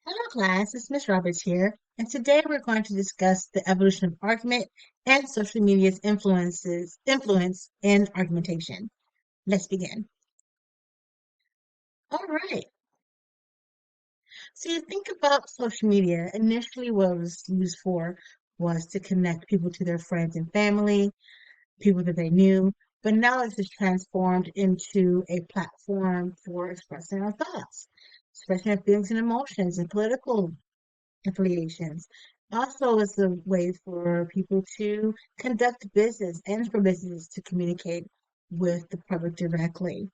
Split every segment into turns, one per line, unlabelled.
Hello, class. It's Miss Roberts here, and today we're going to discuss the evolution of argument and social media's influence in argumentation. Let's begin. All right. So you think about social media. Initially, what it was used for was to connect people to their friends and family, people that they knew, but now it's just transformed into a platform for expressing our thoughts, expressing our feelings and emotions and political affiliations. Also, it's a way for people to conduct business and for businesses to communicate with the public directly.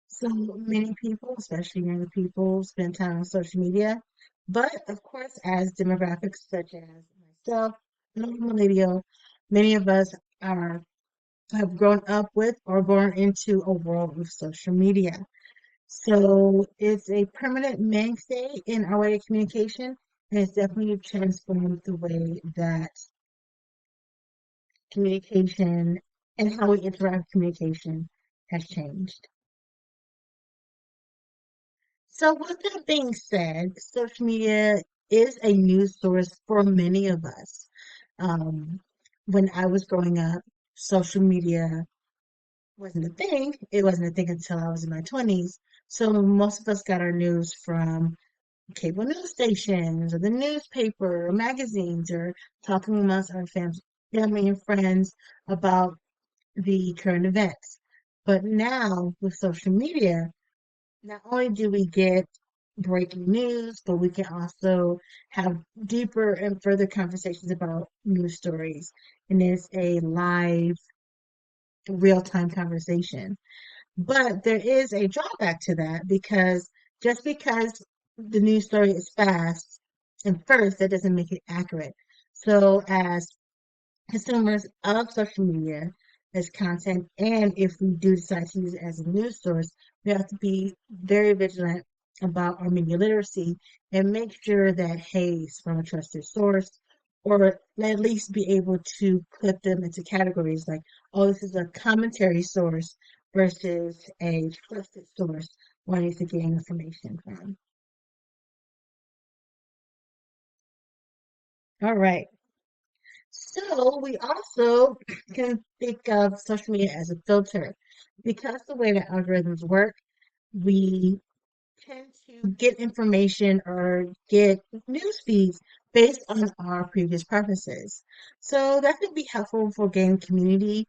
So many people, especially younger people, spend time on social media. But of course, as demographics such as myself, and I'm a millennial, many of us are have grown up with or born into a world of social media. So it's a permanent mainstay in our way of communication, and it's definitely transformed the way that communication and how we interact with communication has changed. So with that being said, social media is a news source for many of us. Um, when I was growing up, social media wasn't a thing. It wasn't a thing until I was in my 20s. So most of us got our news from cable news stations or the newspaper or magazines or talking amongst our family and friends about the current events. But now with social media, not only do we get breaking news, but we can also have deeper and further conversations about news stories. And it's a live, real time conversation. But there is a drawback to that because just because the news story is fast and first, that doesn't make it accurate. So, as consumers of social media as content, and if we do decide to use it as a news source, we have to be very vigilant about our media literacy and make sure that, hey, it's from a trusted source, or at least be able to put them into categories like, oh, this is a commentary source versus a trusted source where I need to gain information from. All right. So we also can think of social media as a filter. Because the way that algorithms work, we tend to get information or get news feeds based on our previous preferences. So that could be helpful for gaining community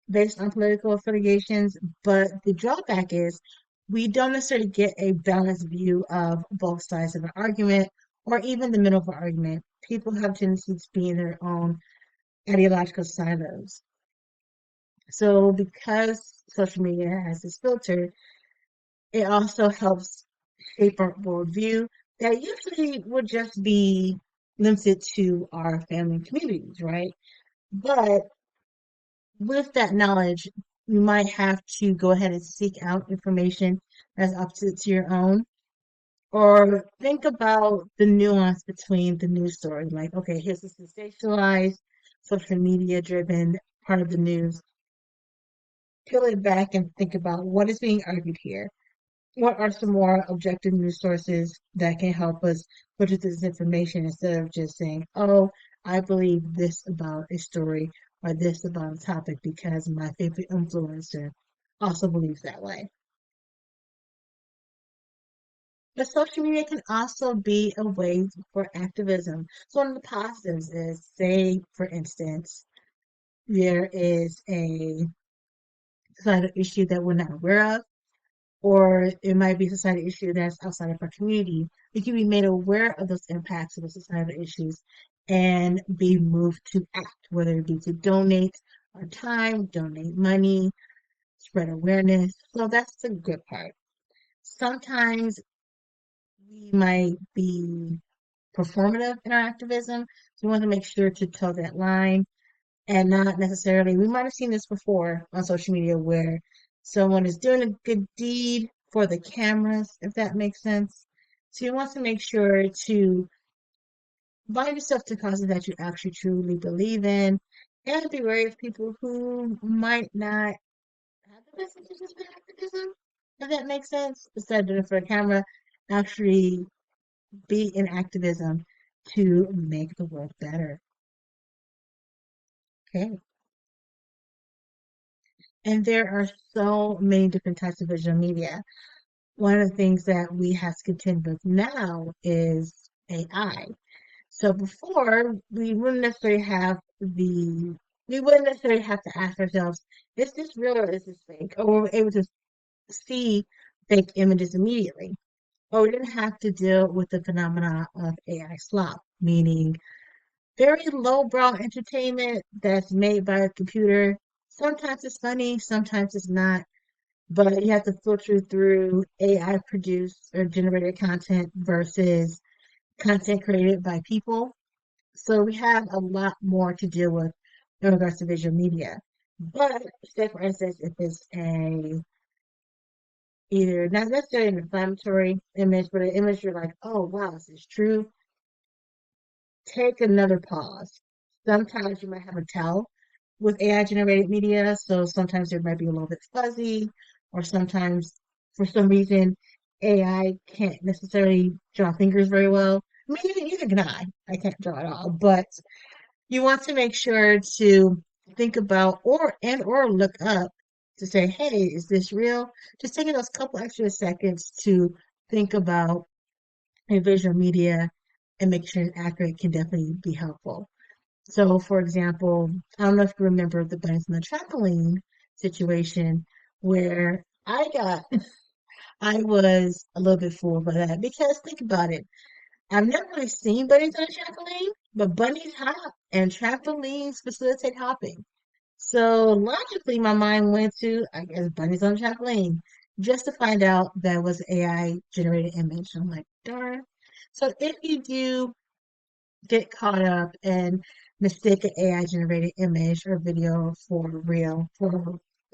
based on political affiliations, but the drawback is we don't necessarily get a balanced view of both sides of an argument or even the middle of an argument. People have tendencies to be in their own ideological silos. So because social media has this filter, it also helps shape our worldview that usually would just be limited to our family and communities, right? But with that knowledge, you might have to go ahead and seek out information that's opposite to your own, or think about the nuance between the news story. Like, okay, here's the sensationalized, social media driven part of the news. Peel it back and think about what is being argued here. What are some more objective news sources that can help us filter this information instead of just saying, oh, I believe this about a story or this about a topic because my favorite influencer also believes that way. But social media can also be a way for activism. So one of the positives is, say, for instance, there is a societal issue that we're not aware of, or it might be a societal issue that's outside of our community. We can be made aware of those impacts of the societal issues and be moved to act, whether it be to donate our time, donate money, spread awareness. So that's the good part. Sometimes we might be performative in our activism, so we want to make sure to toe that line and not necessarily, we might have seen this before on social media where someone is doing a good deed for the cameras, if that makes sense. So you want to make sure to bind yourself to causes that you actually truly believe in and be wary of people who might not have the best intentions for activism, if that makes sense. Instead of doing it for a camera, actually be in activism to make the world better. Okay. And there are so many different types of visual media. One of the things that we have to contend with now is AI. So before, we wouldn't necessarily have to ask ourselves, is this real or is this fake? Or we're able to see fake images immediately. Or we didn't have to deal with the phenomena of AI slop, meaning very lowbrow entertainment that's made by a computer. Sometimes it's funny, sometimes it's not, but you have to filter through AI produced or generated content versus content created by people. So we have a lot more to deal with in regards to visual media. But say for instance, if it's a either not necessarily an inflammatory image, but an image you're like, oh wow, this is true, take another pause. Sometimes you might have a tell with AI generated media, so sometimes it might be a little bit fuzzy, or sometimes for some reason AI can't necessarily draw fingers very well. I mean, even can I can't draw at all, but you want to make sure to think about or look up to say, hey, is this real? Just taking those couple extra seconds to think about a visual media and make sure it's accurate can definitely be helpful. So, for example, I don't know if you remember the bunnies in the trampoline situation where I was a little bit fooled by that because think about it. I've never really seen bunnies on a trampoline, but bunnies hop and trampolines facilitate hopping. So logically, my mind went to, I guess, bunnies on a trampoline, just to find out that was AI generated image. I'm like, darn. So if you do get caught up and mistake an AI generated image or video for real,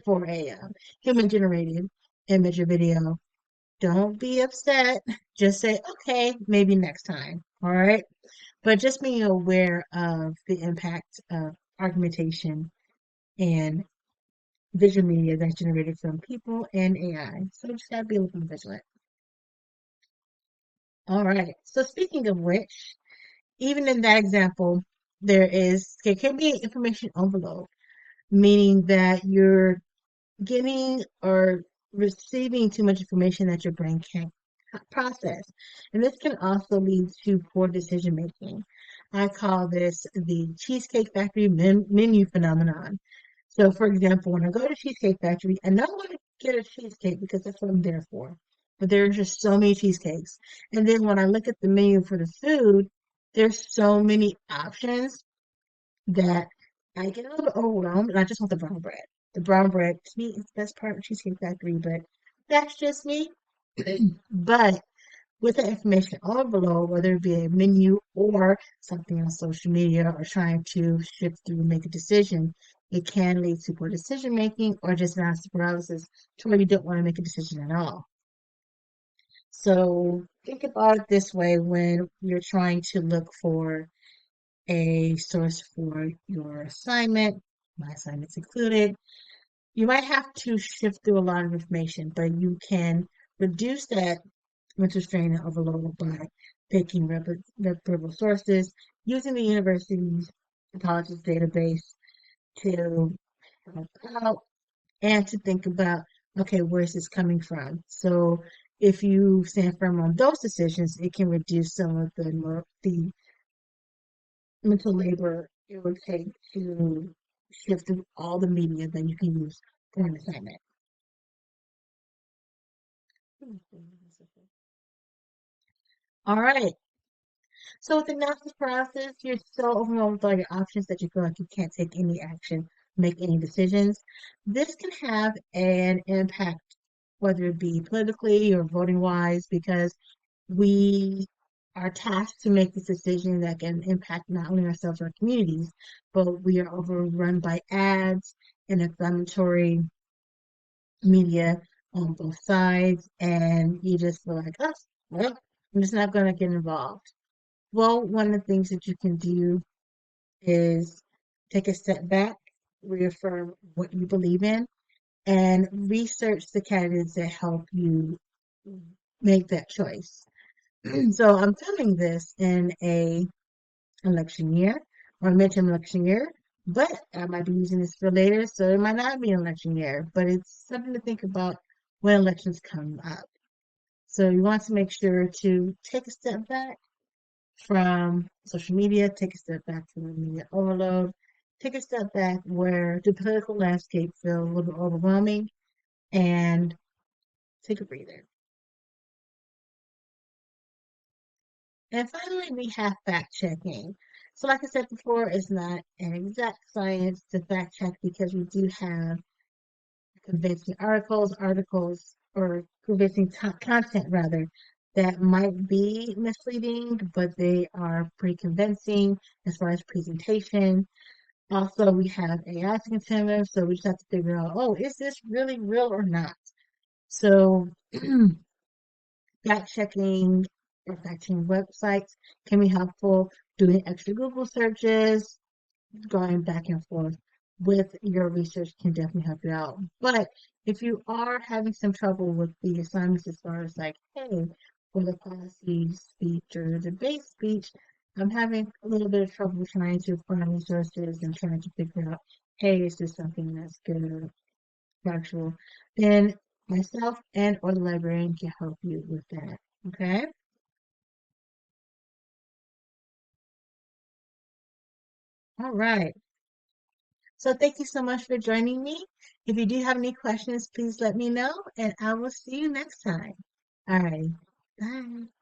for a human generated image or video, don't be upset. Just say, okay, maybe next time. All right. But just being aware of the impact of argumentation and visual media that's generated from people and AI. So just gotta be a little vigilant. All right. So speaking of which, even in that example, there can be an information overload, meaning that you're getting or receiving too much information that your brain can't process. And this can also lead to poor decision making. I call this the Cheesecake Factory menu phenomenon. So, for example, when I go to Cheesecake Factory, I know I'm going to get a cheesecake because that's what I'm there for. But there are just so many cheesecakes. And then when I look at the menu for the food, there's so many options that I get a little bit overwhelmed and I just want the brown bread. The brown bread, to me, is the best part of Cheesecake Factory, but that's just me. But with the information overload, whether it be a menu or something on social media or trying to shift through and make a decision, it can lead to poor decision making or just analysis paralysis to where you don't want to make a decision at all. So think about it this way when you're trying to look for a source for your assignment, my assignments included. You might have to shift through a lot of information, but you can reduce that mental strain and overload by picking reputable sources, using the university's and college's database to help out and to think about, okay, where's this coming from? So if you stand firm on those decisions, it can reduce some of the mental labor it would take to shift through all the media that you can use for an assignment. All right. So with the analysis paralysis, you're so overwhelmed with all your options that you feel like you can't take any action, make any decisions. This can have an impact, whether it be politically or voting wise, because we are tasked to make this decision that can impact not only ourselves or our communities, but we are overrun by ads and inflammatory media on both sides, and you just feel like, oh, well, I'm just not going to get involved. Well, one of the things that you can do is take a step back, reaffirm what you believe in, and research the candidates that help you make that choice. So I'm filming this in a election year or midterm election year, but I might be using this for later, so it might not be an election year, but it's something to think about when elections come up. So you want to make sure to take a step back from social media, take a step back from the media overload, take a step back where the political landscape feels a little bit overwhelming, and take a breather. And finally, we have fact checking. So, like I said before, it's not an exact science to fact check because we do have convincing articles, or convincing content rather, that might be misleading, but they are pretty convincing as far as presentation. Also, we have AI to contend, so we just have to figure out, oh, is this really real or not? So, fact checking or fact checking websites can be helpful. Doing extra Google searches, going back and forth with your research can definitely help you out. But if you are having some trouble with the assignments as far as like, hey, for the policy speech or the debate speech, I'm having a little bit of trouble trying to find resources and trying to figure out, hey, is this something that's good or factual? Then myself and or the librarian can help you with that. Okay? All right. So thank you so much for joining me. If you do have any questions, please let me know, and I will see you next time. All right. Bye.